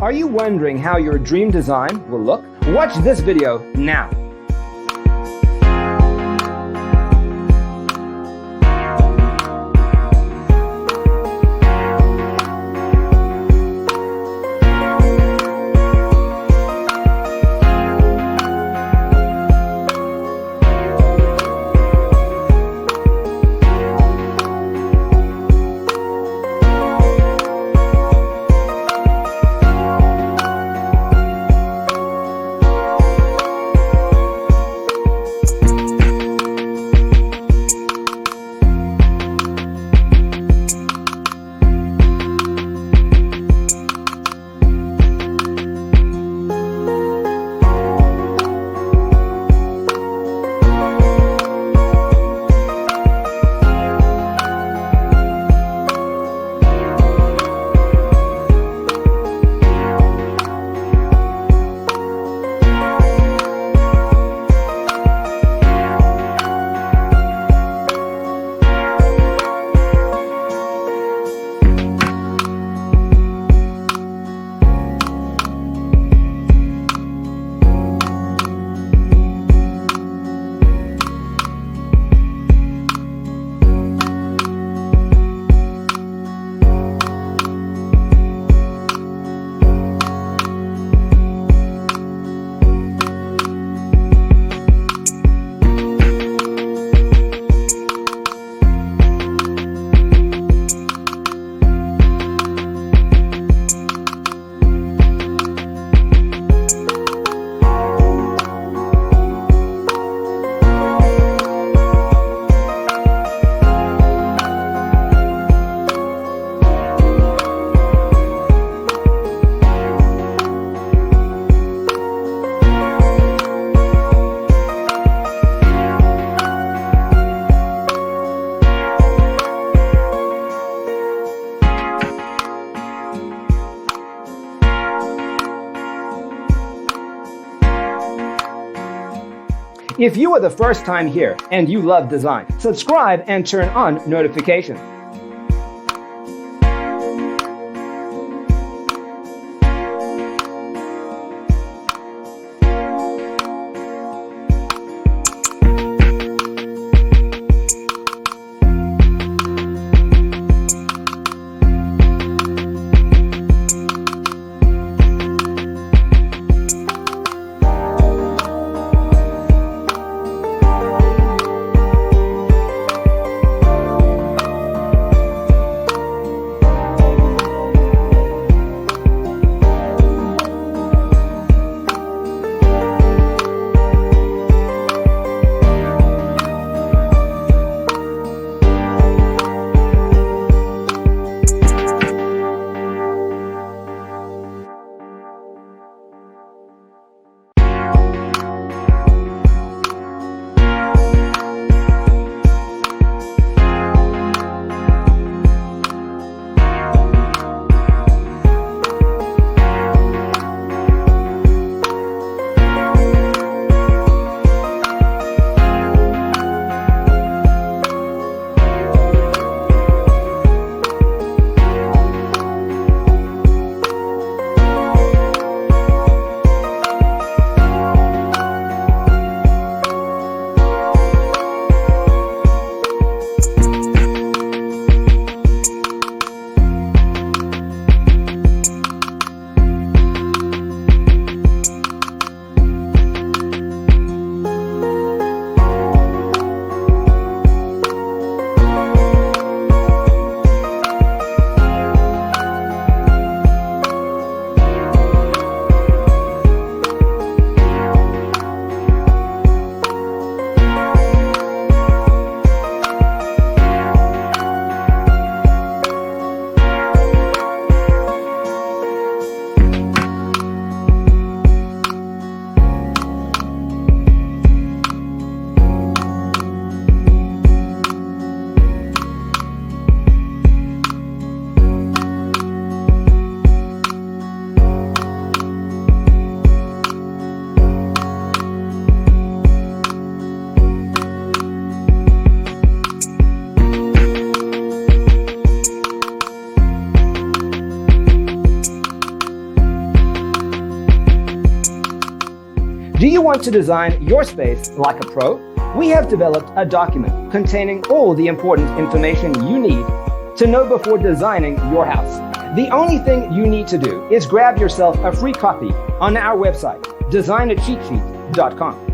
Are you wondering how your dream design will look? Watch this video now. If you are the first time here and you love design, subscribe and turn on notifications. Do you want to design your space like a pro? We have developed a document containing all the important information you need to know before designing your house. The only thing you need to do is grab yourself a free copy on our website, designercheatsheet.com.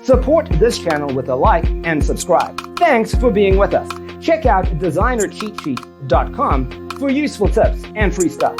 Support this channel with a like and subscribe. Thanks for being with us. Check out designercheatsheet.com for useful tips and free stuff.